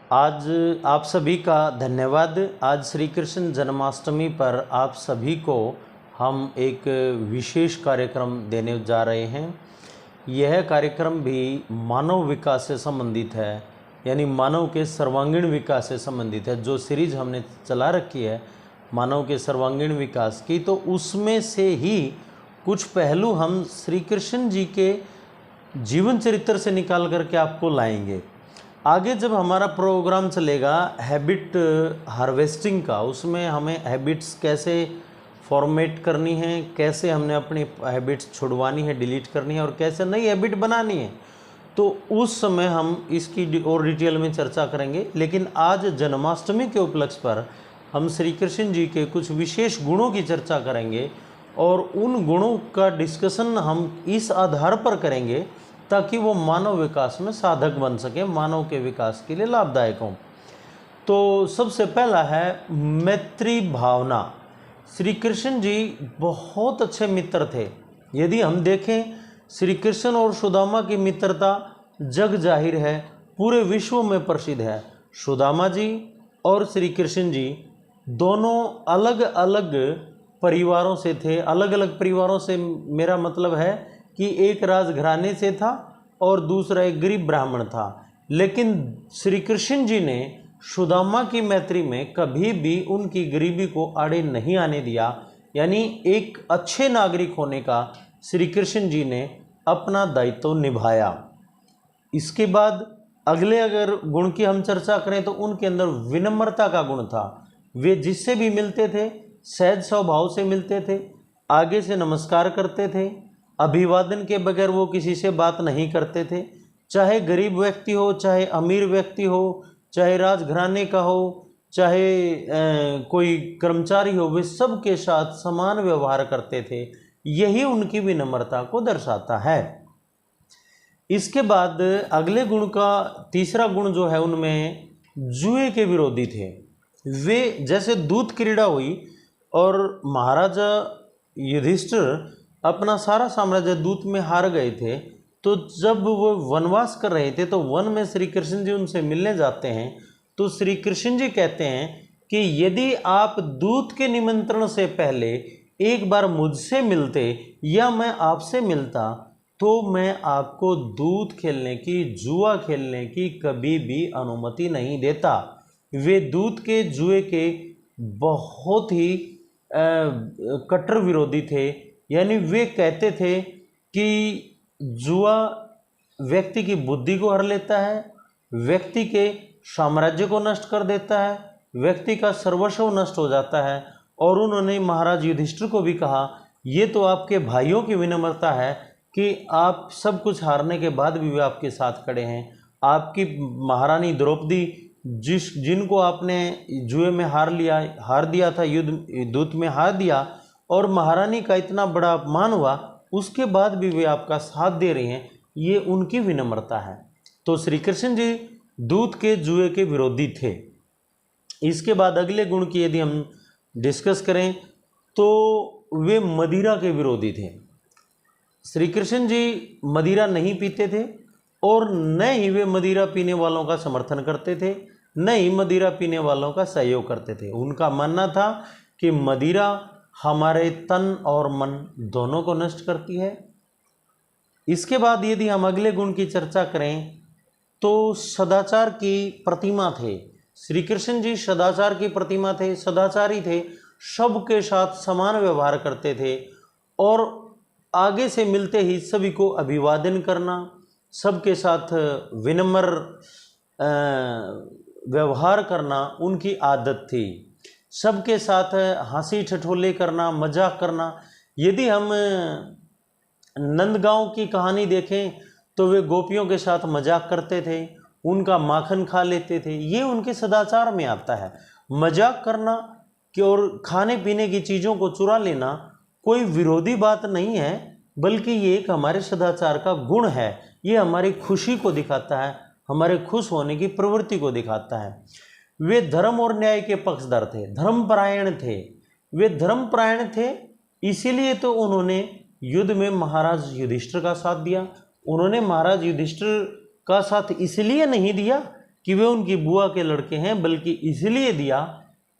आज आप सभी का धन्यवाद। आज श्री कृष्ण जन्माष्टमी पर आप सभी को हम एक विशेष कार्यक्रम देने जा रहे हैं। यह कार्यक्रम भी मानव विकास से संबंधित है, यानी मानव के सर्वांगीण विकास से संबंधित है। जो सीरीज हमने चला रखी है मानव के सर्वांगीण विकास की, तो उसमें से ही कुछ पहलू हम श्री कृष्ण जी के जीवन चरित्र से निकाल करके आपको लाएंगे। आगे जब हमारा प्रोग्राम चलेगा हैबिट हार्वेस्टिंग का, उसमें हमें हैबिट्स कैसे फॉर्मेट करनी है, कैसे हमने अपनी हैबिट्स छुड़वानी है, डिलीट करनी है और कैसे नई हैबिट बनानी है, तो उस समय हम इसकी और डिटेल में चर्चा करेंगे। लेकिन आज जन्माष्टमी के उपलक्ष्य पर हम श्री कृष्ण जी के कुछ विशेष गुणों की चर्चा करेंगे और उन गुणों का डिस्कशन हम इस आधार पर करेंगे ताकि वो मानव विकास में साधक बन सके, मानव के विकास के लिए लाभदायक हों। तो सबसे पहला है मैत्री भावना। श्री कृष्ण जी बहुत अच्छे मित्र थे। यदि हम देखें श्री कृष्ण और सुदामा की मित्रता जग जाहिर है, पूरे विश्व में प्रसिद्ध है। सुदामा जी और श्री कृष्ण जी दोनों अलग अलग परिवारों से थे। अलग अलग परिवारों से मेरा मतलब है कि एक राजघराने से था और दूसरा एक गरीब ब्राह्मण था। लेकिन श्री कृष्ण जी ने सुदामा की मैत्री में कभी भी उनकी गरीबी को आड़े नहीं आने दिया, यानी एक अच्छे नागरिक होने का श्री कृष्ण जी ने अपना दायित्व निभाया। इसके बाद अगले अगर गुण की हम चर्चा करें तो उनके अंदर विनम्रता का गुण था। वे जिससे भी मिलते थे सहज स्वभाव से मिलते थे, आगे से नमस्कार करते थे, अभिवादन के बगैर वो किसी से बात नहीं करते थे। चाहे गरीब व्यक्ति हो, चाहे अमीर व्यक्ति हो, चाहे राजघराने का हो, चाहे कोई कर्मचारी हो, वे सब के साथ समान व्यवहार करते थे। यही उनकी विनम्रता को दर्शाता है। इसके बाद अगले गुण का तीसरा गुण जो है, उनमें जुए के विरोधी थे। वे जैसे दूत क्रीड़ा हुई और महाराजा युधिष्ठिर अपना सारा साम्राज्य दूत में हार गए थे, तो जब वो वनवास कर रहे थे तो वन में श्री कृष्ण जी उनसे मिलने जाते हैं। तो श्री कृष्ण जी कहते हैं कि यदि आप दूत के निमंत्रण से पहले एक बार मुझसे मिलते या मैं आपसे मिलता तो मैं आपको दूत खेलने की, जुआ खेलने की कभी भी अनुमति नहीं देता। वे दूत के, जुए के बहुत ही कट्टर विरोधी थे। यानी वे कहते थे कि जुआ व्यक्ति की बुद्धि को हर लेता है, व्यक्ति के साम्राज्य को नष्ट कर देता है, व्यक्ति का सर्वस्व नष्ट हो जाता है। और उन्होंने महाराज युधिष्ठिर को भी कहा, ये तो आपके भाइयों की विनम्रता है कि आप सब कुछ हारने के बाद भी वे आपके साथ खड़े हैं। आपकी महारानी द्रौपदी जिनको आपने जुए में हार दिया था, युद्ध दूत में हार दिया और महारानी का इतना बड़ा अपमान हुआ, उसके बाद भी वे आपका साथ दे रही हैं, ये उनकी विनम्रता है। तो श्री कृष्ण जी दूत के, जुए के विरोधी थे। इसके बाद अगले गुण की यदि हम डिस्कस करें तो वे मदिरा के विरोधी थे। श्री कृष्ण जी मदिरा नहीं पीते थे और न ही वे मदिरा पीने वालों का समर्थन करते थे, न ही मदिरा पीने वालों का सहयोग करते थे। उनका मानना था कि मदिरा हमारे तन और मन दोनों को नष्ट करती है। इसके बाद यदि हम अगले गुण की चर्चा करें तो सदाचार की प्रतिमा थे। श्री कृष्ण जी सदाचार की प्रतिमा थे, सदाचारी थे, सबके साथ समान व्यवहार करते थे और आगे से मिलते ही सभी को अभिवादन करना, सबके साथ विनम्र व्यवहार करना उनकी आदत थी। सबके साथ हंसी ठिठोले करना, मजाक करना। यदि हम नंदगांव की कहानी देखें तो वे गोपियों के साथ मजाक करते थे, उनका माखन खा लेते थे। ये उनके सदाचार में आता है। मजाक करना कि और खाने पीने की चीज़ों को चुरा लेना कोई विरोधी बात नहीं है, बल्कि ये एक हमारे सदाचार का गुण है। ये हमारी खुशी को दिखाता है, हमारे खुश होने की प्रवृत्ति को दिखाता है। वे धर्म और न्याय के पक्षधर थे, धर्मपरायण थे। वे धर्मपरायण थे, इसीलिए तो उन्होंने युद्ध में महाराज युधिष्ठिर का साथ दिया। उन्होंने महाराज युधिष्ठिर का साथ इसलिए नहीं दिया कि वे उनकी बुआ के लड़के हैं, बल्कि इसलिए दिया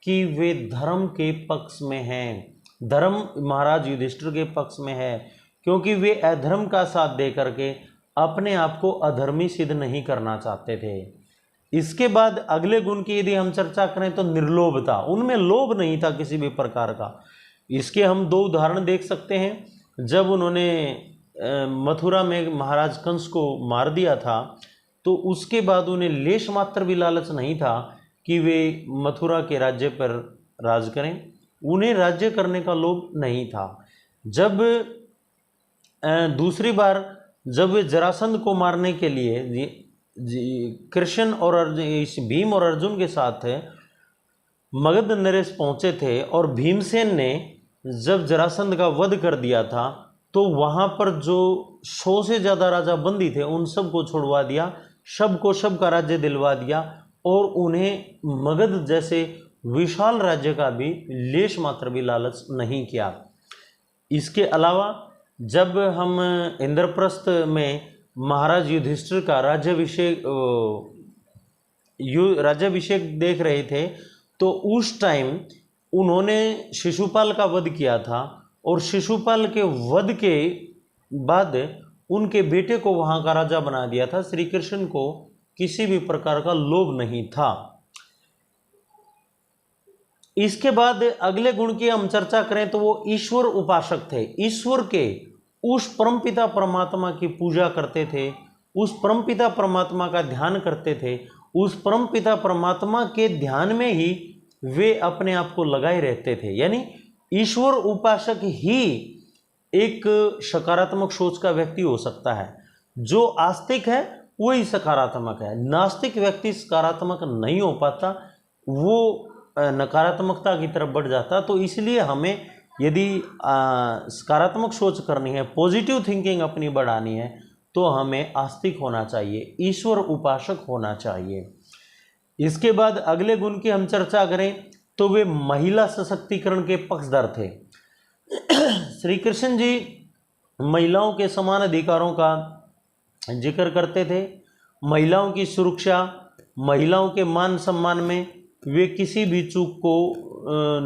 कि वे धर्म के पक्ष में हैं, धर्म महाराज युधिष्ठिर के पक्ष में है, क्योंकि वे अधर्म का साथ दे करके अपने आप को अधर्मी सिद्ध नहीं करना चाहते थे। इसके बाद अगले गुण की यदि हम चर्चा करें तो निर्लोभता, उनमें लोभ नहीं था किसी भी प्रकार का। इसके हम दो उदाहरण देख सकते हैं। जब उन्होंने मथुरा में महाराज कंस को मार दिया था, तो उसके बाद उन्हें लेश मात्र भी लालच नहीं था कि वे मथुरा के राज्य पर राज करें, उन्हें राज्य करने का लोभ नहीं था। जब दूसरी बार जब वे जरासंध को मारने के लिए कृष्ण और इस भीम और अर्जुन के साथ मगध नरेश पहुँचे थे, और भीमसेन ने जब जरासंध का वध कर दिया था, तो वहाँ पर जो 100 से ज़्यादा राजा बंदी थे उन सब को छुड़वा दिया, सब को सब का राज्य दिलवा दिया, और उन्हें मगध जैसे विशाल राज्य का भी लेश मात्र भी लालच नहीं किया। इसके अलावा जब हम इंद्रप्रस्थ में महाराज युधिष्ठिर का राज्याभिषेक देख रहे थे, तो उस टाइम उन्होंने शिशुपाल का वध किया था, और शिशुपाल के वध के बाद उनके बेटे को वहाँ का राजा बना दिया था। श्री कृष्ण को किसी भी प्रकार का लोभ नहीं था। इसके बाद अगले गुण की हम चर्चा करें तो वो ईश्वर उपासक थे, ईश्वर के उस परमपिता परमात्मा की पूजा करते थे, उस परमपिता परमात्मा का ध्यान करते थे, उस परमपिता परमात्मा के ध्यान में ही वे अपने आप को लगाए रहते थे। यानी ईश्वर उपासक ही एक सकारात्मक सोच का व्यक्ति हो सकता है। जो आस्तिक है वही सकारात्मक है, नास्तिक व्यक्ति सकारात्मक नहीं हो पाता, वो नकारात्मकता की तरफ बढ़ जाता। तो इसलिए हमें यदि सकारात्मक सोच करनी है, पॉजिटिव थिंकिंग अपनी बढ़ानी है, तो हमें आस्तिक होना चाहिए, ईश्वर उपासक होना चाहिए। इसके बाद अगले गुण की हम चर्चा करें तो वे महिला सशक्तिकरण के पक्षधर थे। श्री कृष्ण जी महिलाओं के समान अधिकारों का जिक्र करते थे, महिलाओं की सुरक्षा, महिलाओं के मान सम्मान में वे किसी भी चूक को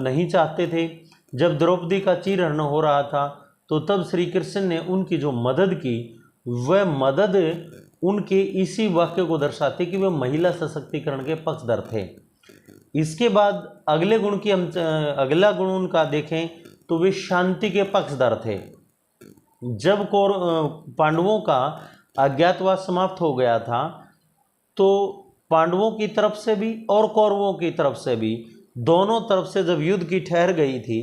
नहीं चाहते थे। जब द्रौपदी का चीरहरण हो रहा था, तो तब श्री कृष्ण ने उनकी जो मदद की, वह मदद उनके इसी वाक्य को दर्शाती कि वह महिला सशक्तिकरण के पक्षधर थे। इसके बाद अगले गुण की हम अगला गुण उनका देखें तो वे शांति के पक्षधर थे। जब पांडवों का अज्ञातवास समाप्त हो गया था, तो पांडवों की तरफ से भी और कौरवों की तरफ से भी, दोनों तरफ से जब युद्ध की ठहर गई थी,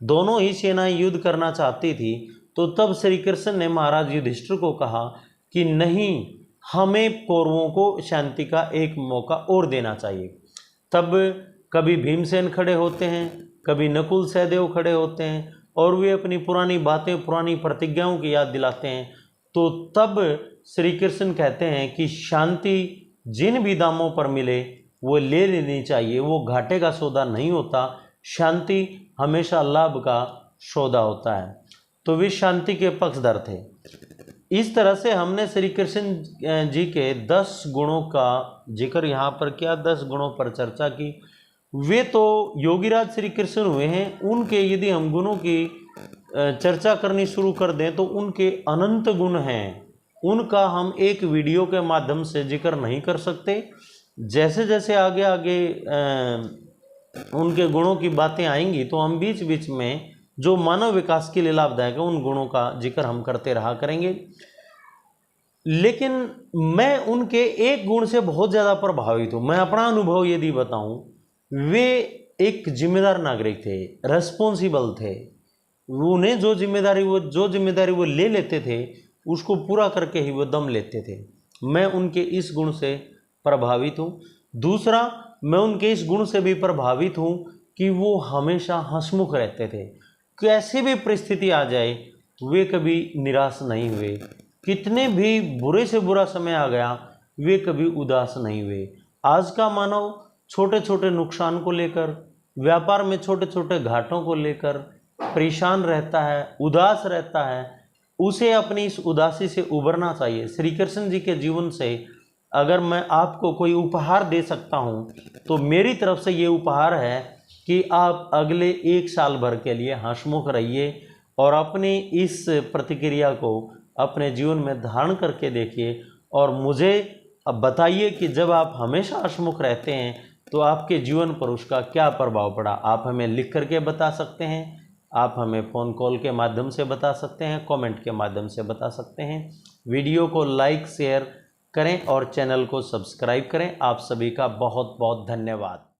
दोनों ही सेनाएं युद्ध करना चाहती थी, तो तब श्री कृष्ण ने महाराज युधिष्ठिर को कहा कि नहीं, हमें कौरवों को शांति का एक मौका और देना चाहिए। तब कभी भीमसेन खड़े होते हैं, कभी नकुल सहदेव खड़े होते हैं, और वे अपनी पुरानी बातें, पुरानी प्रतिज्ञाओं की याद दिलाते हैं। तो तब श्री कृष्ण कहते हैं कि शांति जिन भी दामों पर मिले वो ले लेनी चाहिए, वो घाटे का सौदा नहीं होता, शांति हमेशा लाभ का सौदा होता है। तो वे शांति के पक्षधर थे। इस तरह से हमने श्री कृष्ण जी के 10 गुणों का जिक्र यहाँ पर किया, 10 गुणों पर चर्चा की। वे तो योगीराज श्री कृष्ण हुए हैं, उनके यदि हम गुणों की चर्चा करनी शुरू कर दें तो उनके अनंत गुण हैं, उनका हम एक वीडियो के माध्यम से जिक्र नहीं कर सकते। जैसे जैसे आगे आगे उनके गुणों की बातें आएंगी तो हम बीच बीच में जो मानव विकास के लिए लाभदायक है उन गुणों का जिक्र हम करते रहा करेंगे। लेकिन मैं उनके एक गुण से बहुत ज़्यादा प्रभावित हूँ। मैं अपना अनुभव यदि बताऊँ, वे एक जिम्मेदार नागरिक थे, रेस्पॉन्सिबल थे। उन्हें जो जिम्मेदारी वो ले लेते थे उसको पूरा करके ही वो दम लेते थे। मैं उनके इस गुण से प्रभावित हूँ। दूसरा, मैं उनके इस गुण से भी प्रभावित हूँ कि वो हमेशा हंसमुख रहते थे। कैसी भी परिस्थिति आ जाए वे कभी निराश नहीं हुए, कितने भी बुरे से बुरा समय आ गया वे कभी उदास नहीं हुए। आज का मानव छोटे छोटे नुकसान को लेकर, व्यापार में छोटे छोटे घाटों को लेकर परेशान रहता है, उदास रहता है। उसे अपनी इस उदासी से उबरना चाहिए। श्री कृष्ण जी के जीवन से अगर मैं आपको कोई उपहार दे सकता हूं तो मेरी तरफ से ये उपहार है कि आप अगले 1 साल भर के लिए हंसमुख रहिए और अपनी इस प्रतिक्रिया को अपने जीवन में धारण करके देखिए और मुझे अब बताइए कि जब आप हमेशा हंसमुख रहते हैं तो आपके जीवन पर उसका क्या प्रभाव पड़ा। आप हमें लिख करके बता सकते हैं, आप हमें फ़ोन कॉल के माध्यम से बता सकते हैं, कमेंट के माध्यम से बता सकते हैं। वीडियो को लाइक शेयर करें और चैनल को सब्सक्राइब करें। आप सभी का बहुत बहुत धन्यवाद।